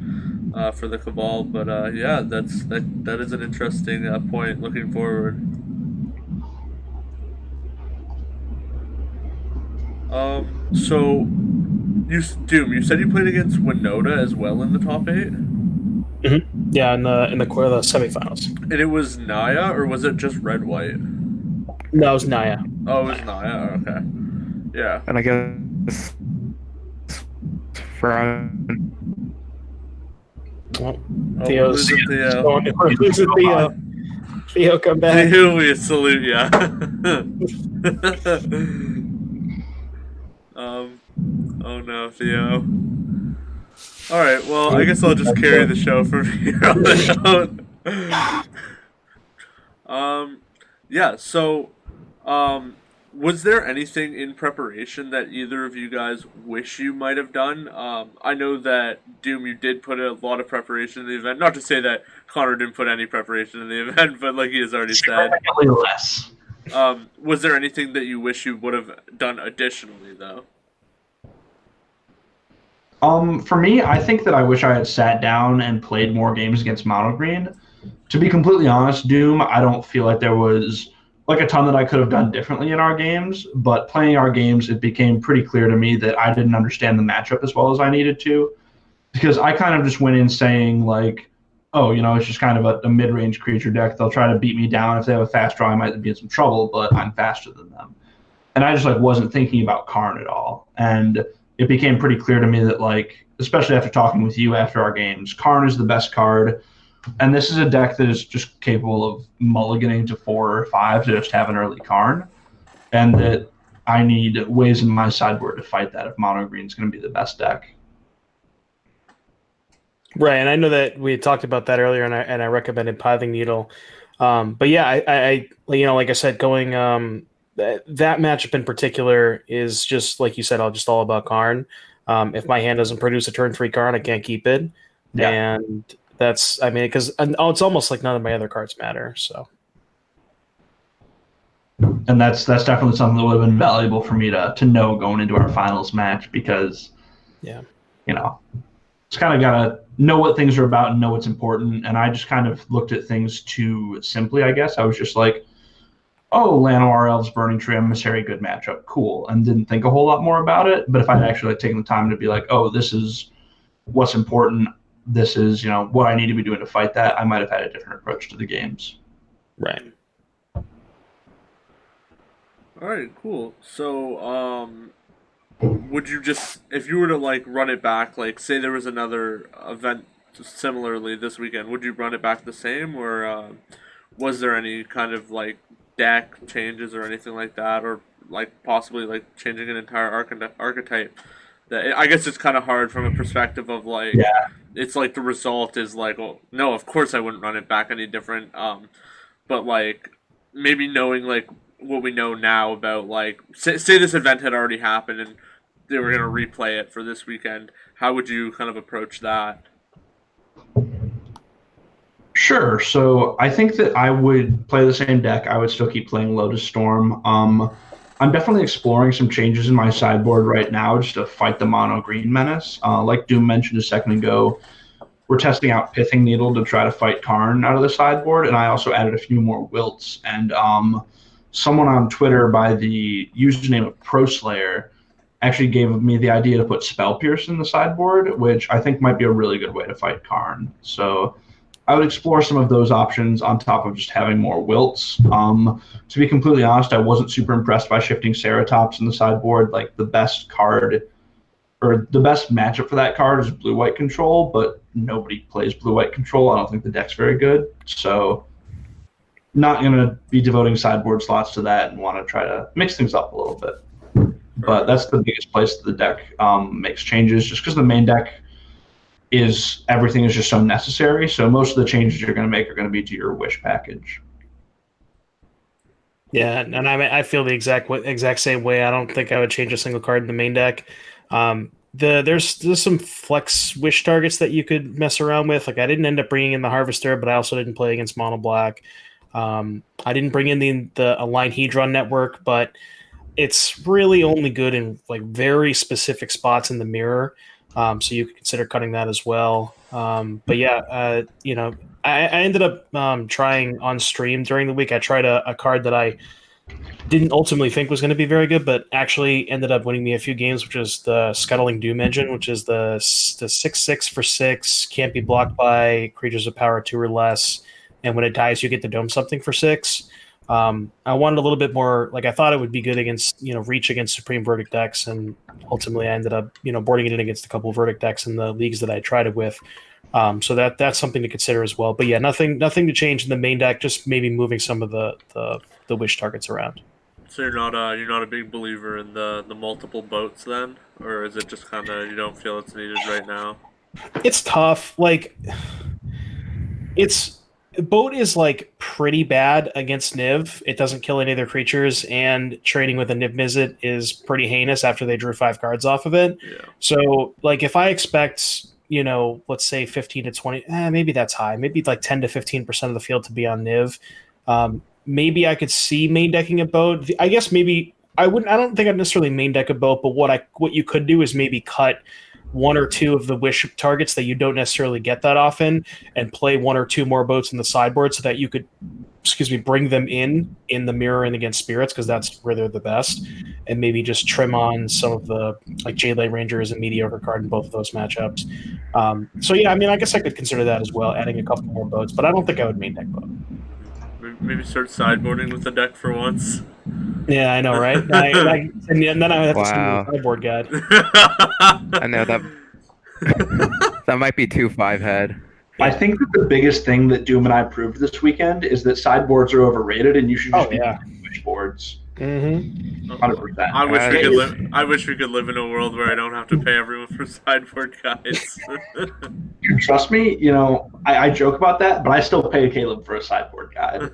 for the Cabal. But yeah, that is an interesting point looking forward. So Doom, you said you played against Winota as well in the top 8? Mm-hmm. Yeah, in the semifinals. And it was Naya, or was it just red white? No, it was Naya. Oh, it was Naya. Okay. Yeah. And I guess for Well, Oh, Theo's we're losing Theo. we're losing Theo. Theo, come back. Theo, we salute ya. Oh no, Theo. All right. Well, I guess I'll just carry the show from here on out. Yeah. So, was there anything in preparation that either of you guys wish you might have done? I know that Doom, you did put a lot of preparation in the event. Not to say that Connor didn't put any preparation in the event, but like he has already said, Significantly less. was there anything that you wish you would have done additionally, though? For me, I think that I wish I had sat down and played more games against Mono Green. To be completely honest, Doom, I don't feel like there was like a ton that I could have done differently in our games, but playing our games, it became pretty clear to me that I didn't understand the matchup as well as I needed to, because I kind of just went in saying like, oh, it's just kind of a mid-range creature deck. They'll try to beat me down. If they have a fast draw, I might be in some trouble, but I'm faster than them. And I just like wasn't thinking about Karn at all. And it became pretty clear to me that, like, especially after talking with you after our games, Karn is the best card. And this is a deck that is just capable of mulliganing to 4 or 5 to just have an early Karn. And that I need ways in my sideboard to fight that if Mono Green is going to be the best deck. Right, and I know that we had talked about that earlier, and I recommended Pithing Needle. But yeah, I like I said, going that matchup in particular is just like you said, all about Karn. If my hand doesn't produce a turn 3 Karn, I can't keep it, and that's because it's almost like none of my other cards matter. So, and that's definitely something that would have been valuable for me to know going into our finals match, because just kind of gotta know what things are about and know what's important. And I just kind of looked at things too simply, I guess. I was just like, oh, Llanowar Elves, Burning Tree, Emissary, good matchup, cool, and didn't think a whole lot more about it. But if I'd actually taken the time to be like, oh, this is what's important, this is what I need to be doing to fight that, I might have had a different approach to the games. right. All right, cool. So, would you just, if you were to like run it back, like say there was another event similarly this weekend, would you run it back the same, or was there any kind of like deck changes or anything like that, or like possibly like changing an entire archetype? That I guess it's kind of hard from a perspective of like, it's like the result is like, well, no, of course I wouldn't run it back any different. But like maybe knowing like what we know now about like say this event had already happened and they were gonna replay it for this weekend, how would you kind of approach that? Sure. So I think that I would play the same deck. I would still keep playing Lotus Storm. I'm definitely exploring some changes in my sideboard right now just to fight the mono green menace. Like Doom mentioned a second ago, we're testing out Pithing Needle to try to fight Karn out of the sideboard, and I also added a few more wilts. And someone on Twitter by the username of ProSlayer actually gave me the idea to put Spell Pierce in the sideboard, which I think might be a really good way to fight Karn. So I would explore some of those options on top of just having more wilts. To be completely honest, I wasn't super impressed by shifting Ceratops in the sideboard. Like the best card, or the best matchup for that card is blue-white control, but nobody plays blue-white control. I don't think the deck's very good. So not going to be devoting sideboard slots to that and want to try to mix things up a little bit. But that's the biggest place that the deck makes changes, just because the main deck everything is just so necessary. So most of the changes you're going to make are going to be to your wish package. Yeah, and I feel the exact same way. I don't think I would change a single card in the main deck. There's some flex wish targets that you could mess around with. Like I didn't end up bringing in the Harvester, but I also didn't play against Mono Black. I didn't bring in the Align Hedron network, but it's really only good in like very specific spots in the mirror. So you could consider cutting that as well. But yeah, I ended up trying on stream during the week. I tried a card that I didn't ultimately think was going to be very good, but actually ended up winning me a few games, which is the Scuttling Doom engine, which is the 6/6 for 6, can't be blocked by creatures of power 2 or less, and when it dies, you get to dome something for 6. I wanted a little bit more, like I thought it would be good against, Reach against Supreme Verdict decks, and ultimately I ended up, boarding it in against a couple of Verdict decks in the leagues that I tried it with. So that's something to consider as well. But yeah, nothing to change in the main deck, just maybe moving some of the wish targets around. So you're not a big believer in the multiple boats then, or is it just kind of you don't feel it's needed right now? It's tough. Like, boat is like pretty bad against Niv. It doesn't kill any of their creatures, and trading with a Niv Mizzet is pretty heinous after they drew 5 cards off of it. Yeah. So, like, if I expect, let's say 15 to 20, maybe that's high. Maybe like 10 to 15% of the field to be on Niv. Maybe I could see main decking a boat. I guess maybe I wouldn't. I don't think I'd necessarily main deck a boat, but what you could do is maybe cut 1 or 2 of the wish targets that you don't necessarily get that often, and play 1 or 2 more boats in the sideboard so that you could, bring them in the mirror and against spirits, because that's where they're the best, and maybe just trim on some of the, like, Jade Ranger is a mediocre card in both of those matchups. So yeah, I mean, I guess I could consider that as well, adding a couple more boats, but I don't think I would main deck boat. Maybe start sideboarding with the deck for once. Yeah, I know, right? And then I would have to send you the sideboard guide. I know that might be too 5-head. I think that the biggest thing that Doom and I proved this weekend is that sideboards are overrated, and you should just be using wish boards. 100%. I wish we could live in a world where I don't have to pay everyone for sideboard guides. Trust me, I joke about that, but I still pay Caleb for a sideboard guide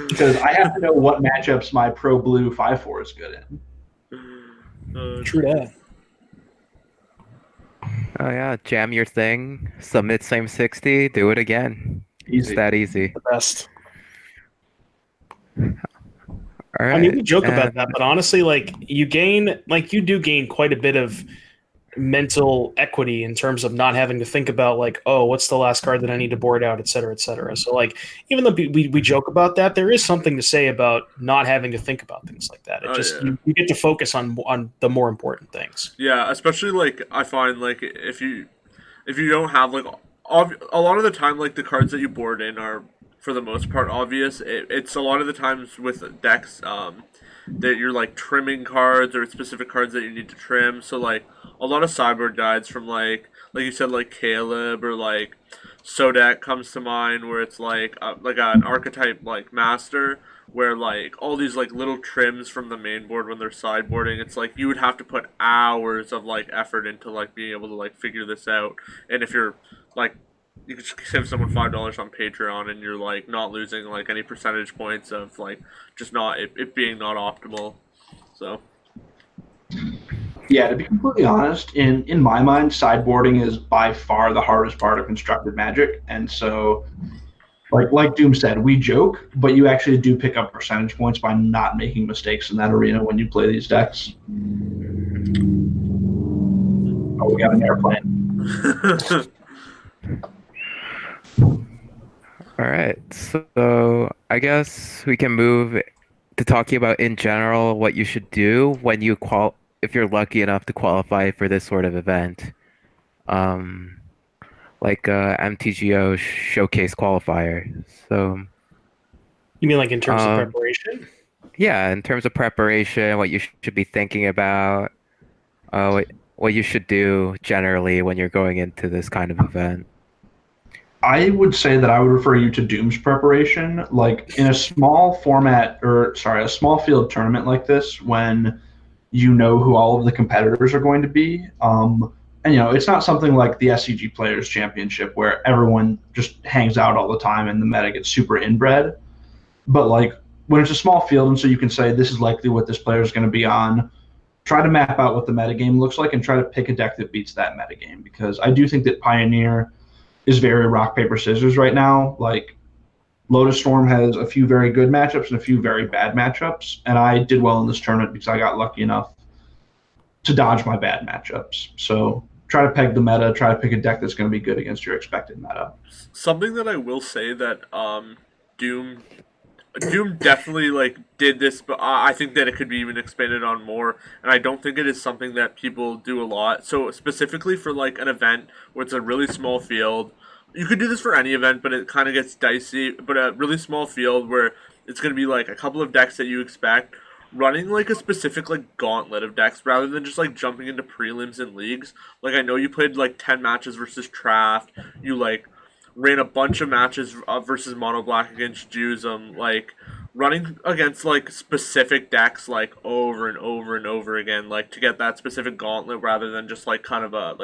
because I have to know what matchups my pro blue 5/4 is good in. True that. Oh yeah, jam your thing, submit same 60, do it again. Easy. It's that easy. The best. All right. I mean, we joke about that, but honestly, like, you do gain quite a bit of mental equity in terms of not having to think about, like, oh, what's the last card that I need to board out, et cetera, et cetera. So, like, even though we joke about that, there is something to say about not having to think about things like that. You get to focus on the more important things. Yeah, especially, like, I find, like, if you don't have, like, a lot of the time, like, the cards that you board in are, for the most part, obvious. It's a lot of the times with decks that you're, like, trimming cards or specific cards that you need to trim. So, like, a lot of sideboard guides from, like you said, like Caleb or, like, Sodak comes to mind, where it's like an archetype like master, where, like, all these, like, little trims from the main board when they're sideboarding, it's like you would have to put hours of, like, effort into, like, being able to, like, figure this out. And if you're, like, you could just give someone $5 on Patreon, and you're, like, not losing, like, any percentage points of, like, just not it being not optimal. So yeah, to be completely honest, in my mind, sideboarding is by far the hardest part of constructed Magic, and so, like Doom said, we joke, but you actually do pick up percentage points by not making mistakes in that arena when you play these decks. Oh, we got an airplane. All right, so I guess we can move to talking about in general what you should do when you if you're lucky enough to qualify for this sort of event, like MTGO Showcase qualifier. So you mean like in terms of preparation? Yeah, in terms of preparation, what you should be thinking about, what you should do generally when you're going into this kind of event. I would say that I would refer you to Doom's preparation. Like, in a small small field tournament like this, when you know who all of the competitors are going to be, and it's not something like the SCG Players Championship where everyone just hangs out all the time and the meta gets super inbred. But, like, when it's a small field, and so you can say this is likely what this player is going to be on, try to map out what the metagame looks like and try to pick a deck that beats that metagame, because I do think that Pioneer is very rock, paper, scissors right now. Like, Lotus Storm has a few very good matchups and a few very bad matchups, and I did well in this tournament because I got lucky enough to dodge my bad matchups. So try to peg the meta, try to pick a deck that's going to be good against your expected meta. Something that I will say that Doom Doom definitely like did this, but I think that it could be even expanded on more. And I don't think it is something that people do a lot. So specifically for like an event where it's a really small field, you could do this for any event, but it kind of gets dicey. But a really small field where it's going to be like a couple of decks that you expect, running like a specific like gauntlet of decks rather than just like jumping into prelims and leagues. Like I know you played like 10 matches versus Traft. You like ran a bunch of matches versus Mono Black against Jusum, like running against like specific decks like over and over and over again, like to get that specific gauntlet rather than just like kind of a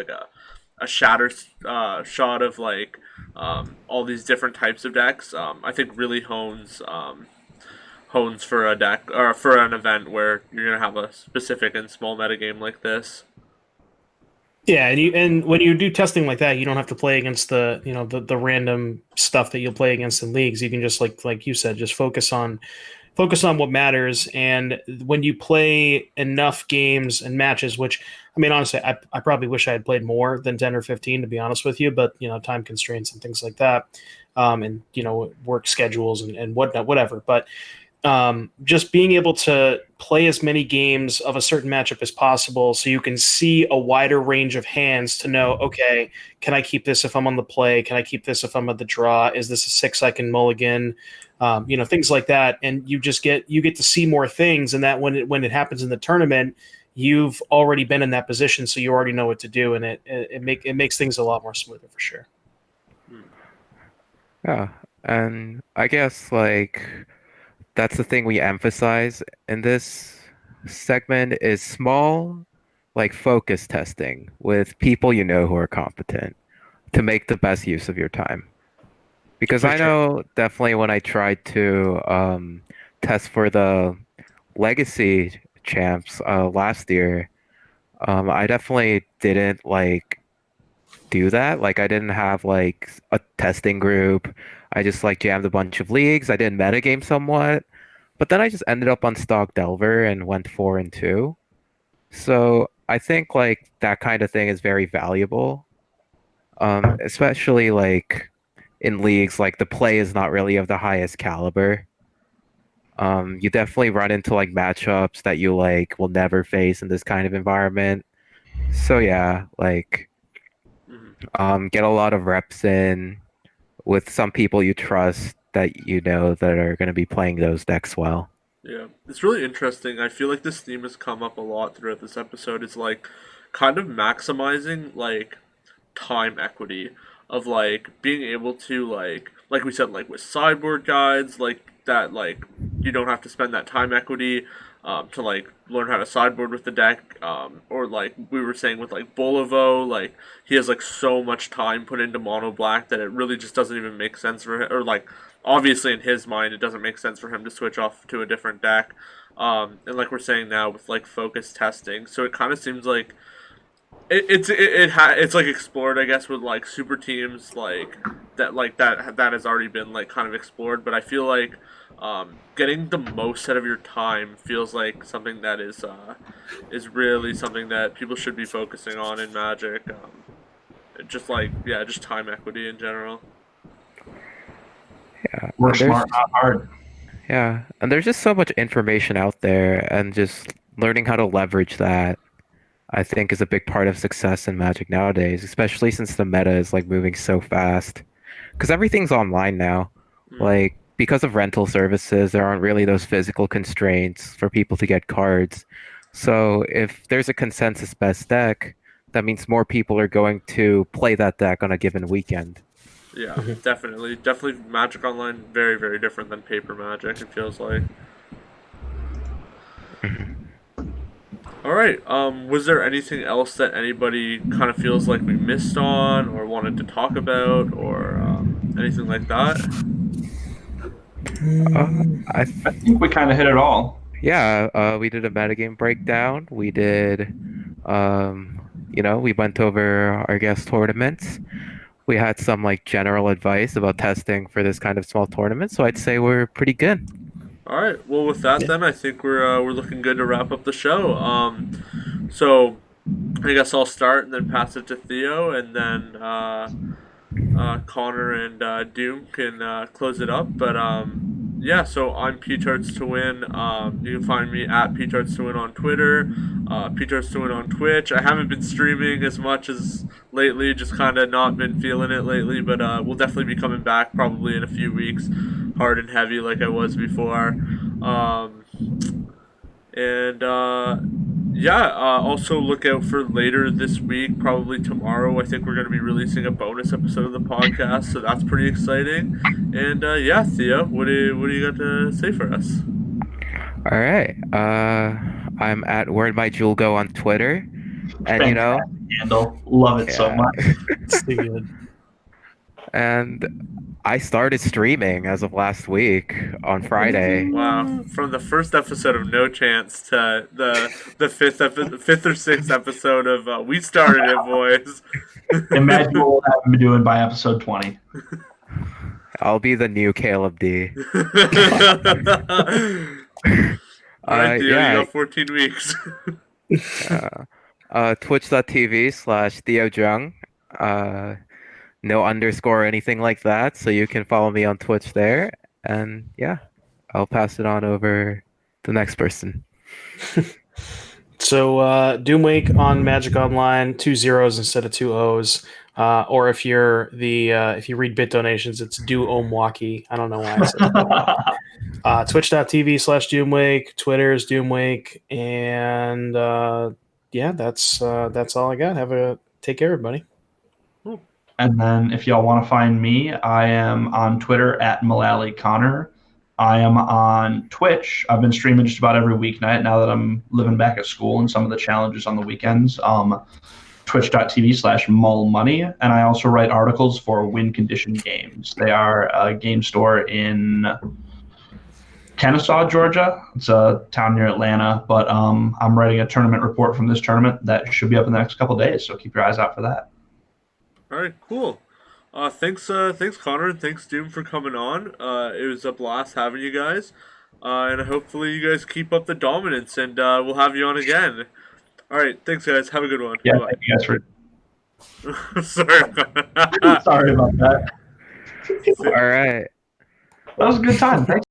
shatter shot of like all these different types of decks. I think really hones for a deck or for an event where you're gonna have a specific and small metagame like this. Yeah, and when you do testing like that, you don't have to play against the random stuff that you'll play against in leagues. You can just like you said, just focus on what matters. And when you play enough games and matches, which I mean, honestly, I probably wish I had played more than 10 or 15, to be honest with you, but time constraints and things like that, and work schedules and whatnot, whatever. But just being able to play as many games of a certain matchup as possible so you can see a wider range of hands to know, okay, can I keep this if I'm on the play? Can I keep this if I'm at the draw? Is this a 6 I can mulligan? Things like that. And you get to see more things, and that when it happens in the tournament, you've already been in that position, so you already know what to do, and it makes things a lot more smoother for sure. Yeah, and I guess like that's the thing we emphasize in this segment is small, like focus testing with people who are competent to make the best use of your time. Because I know definitely when I tried to test for the legacy champs last year, I definitely didn't like do that. Like I didn't have like a testing group. I just like jammed a bunch of leagues. I did metagame somewhat, but then I just ended up on Stock Delver and went 4-2. So I think like that kind of thing is very valuable, especially like in leagues like the play is not really of the highest caliber. You definitely run into like matchups that you like will never face in this kind of environment. So yeah, like get a lot of reps in with some people you trust that that are going to be playing those decks well. Yeah, it's really interesting. I feel like this theme has come up a lot throughout this episode. Is like kind of maximizing like time equity of like being able to like we said like with sideboard guides like that like you don't have to spend that time equity to like learn how to sideboard with the deck or like we were saying with like Bolivo like he has like so much time put into mono black that it really just doesn't even make sense for him or like obviously in his mind it doesn't make sense for him to switch off to a different deck and like we're saying now with like focus testing so it kind of seems like it's like explored, I guess, with like super teams that has already been like kind of explored. But I feel like getting the most out of your time feels like something that is really something that people should be focusing on in Magic. Just like just time equity in general. Yeah, Work smart, not hard. Yeah, and there's just so much information out there, and just learning how to leverage that I think is a big part of success in Magic nowadays, especially since the meta is like moving so fast. Because everything's online now. Like because of rental services, there aren't really those physical constraints for people to get cards. So if there's a consensus best deck, that means more people are going to play that deck on a given weekend. Yeah, definitely. Magic Online very very different than paper Magic. It feels like. All right. Was there anything else that anybody kind of feels like we missed on or wanted to talk about or anything like that? I think we kind of hit it all. Yeah, we did a metagame breakdown. We did, we went over our guest tournaments. We had some like general advice about testing for this kind of small tournament. So I'd say we're pretty good. All right. Well, with that, then I think we're looking good to wrap up the show. So I guess I'll start and then pass it to Theo, and then Connor and Doom can close it up. But yeah, so I'm PTarts2Win. You can find me at PTarts2Win on Twitter, PTarts2Win on Twitch. I haven't been streaming as much as lately, just kind of not been feeling it lately, but we'll definitely be coming back probably in a few weeks, hard and heavy like I was before. Also look out for later this week, probably tomorrow. I think we're going to be releasing a bonus episode of the podcast, so that's pretty exciting. And Theo, what do you got to say for us? All right. I'm at Word by Julgo on Twitter, and handle, love it so much. It's too good. And I started streaming as of last week on Friday. Wow! From the first episode of No Chance to the fifth or sixth episode of We Started It, Boys. Imagine what we'll have been doing by episode 20. I'll be the new Caleb D. Alright, Theo, you got 14 weeks. Twitch.tv/Theo Jung. No underscore or anything like that, so you can follow me on Twitch there. And yeah, I'll pass it on over to the next person. So Doomwake on Magic Online, 2 zeros instead of 2 O's. Or if you're if you read bit donations, it's D00mwake. I don't know why I said that. Twitch.tv/Doomwake, Twitter's Doomwake, and that's all I got. Take care, everybody. And then if y'all want to find me, I am on Twitter at Mullaly Connor. I am on Twitch. I've been streaming just about every weeknight now that I'm living back at school and some of the challenges on the weekends. Twitch.tv/MullMoney. And I also write articles for Win Condition Games. They are a game store in Kennesaw, Georgia. It's a town near Atlanta. But I'm writing a tournament report from this tournament that should be up in the next couple of days. So keep your eyes out for that. All right, cool. Thanks Connor, and thanks Doom for coming on. It was a blast having you guys, and hopefully you guys keep up the dominance, and we'll have you on again. All right, thanks guys. Have a good one. Yeah, bye. thank you guys for. Sorry. Sorry about that. All right. That was a good time. Thanks.